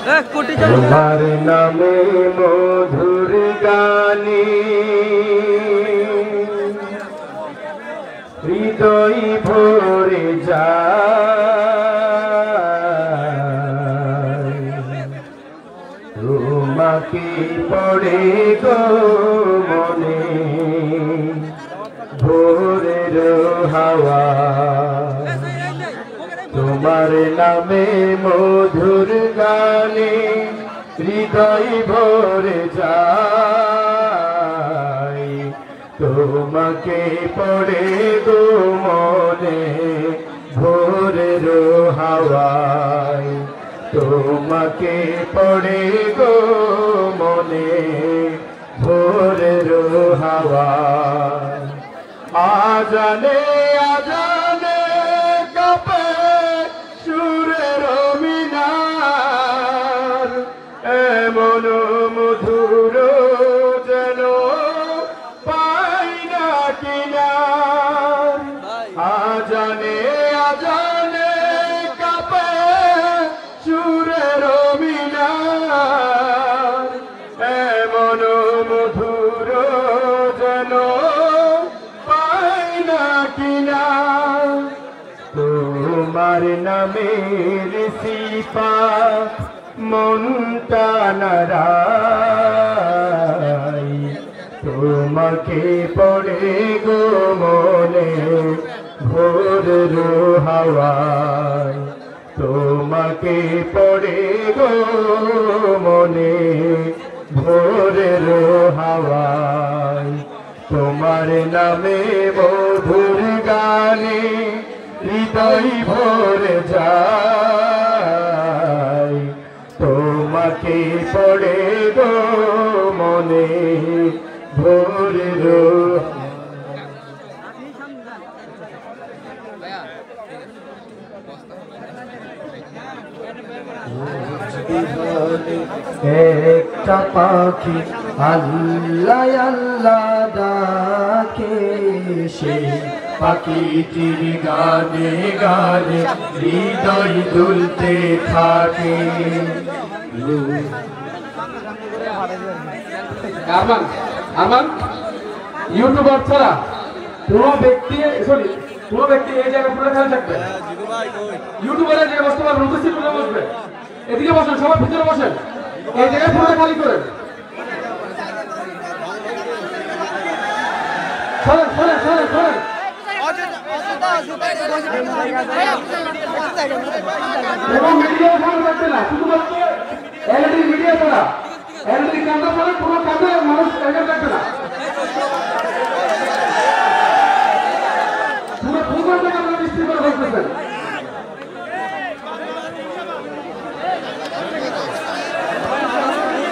তোমার নামে মধুর গানে হৃদয় ভরে যায়, তোমাকে পড়ে গো মনে ভোরের হাওয়া। তোমার নামে মধুর গানে হৃদয় ভরে যায়, তোমাকে পড়ে গো মনে ভোরের হাওয়ায়, তোমাকে পড়ে গো মনে ভোরের হাওয়ায়। আজানে আজানে কাঁপে সুরের মিনার, এমন মধুর যেন পাই না কিনার। আজানে আজানে কাঁপে সুরের মিনার, এমন মধুর যেন পাই না কিনার। তোমার নামের সিফাত মনটা নারাই, তোমাকে পড়ে গো মনে ভোরের হাওয়ায়, তোমাকে পড়ে গো মনে ভোরের হাওয়ায়। তোমার নামে মধুর গানে হৃদয় ভরে যায়, তোমাকে পড়ে গো মনে ভোরের। একটা পাখি আল্লাহ আল্লাহ ডাকে, সে পাখিটির গানে গানে হৃদয় দুলতে থাকে। আমার ইউটিউবার ছাড়া কোনো ব্যক্তি এই জায়গায় পুরো খেয়াল থাকবে। ইউটিউবারের জায়গায় বসতে পারবেন, উপস্থিত করে বসবে। এদিকে বসেন, সবাই ভিতরে বসেন, এই জায়গায় পুরো খালি করেন। সরেন সরেন সরেন সরেন। এবং মিডিয়া ভালো থাকবে না, শুধুমাত্র এলইডি মিডিয়া ছাড়া এলইডি ক্যামেরা ছাড়া পুরো ক্যামেরা মানুষ জায়গায় থাকবে না। পুরো ফুল ঘন্টা ক্যামেরা ডিস্ট্রিবিউট করে বসতেছেন।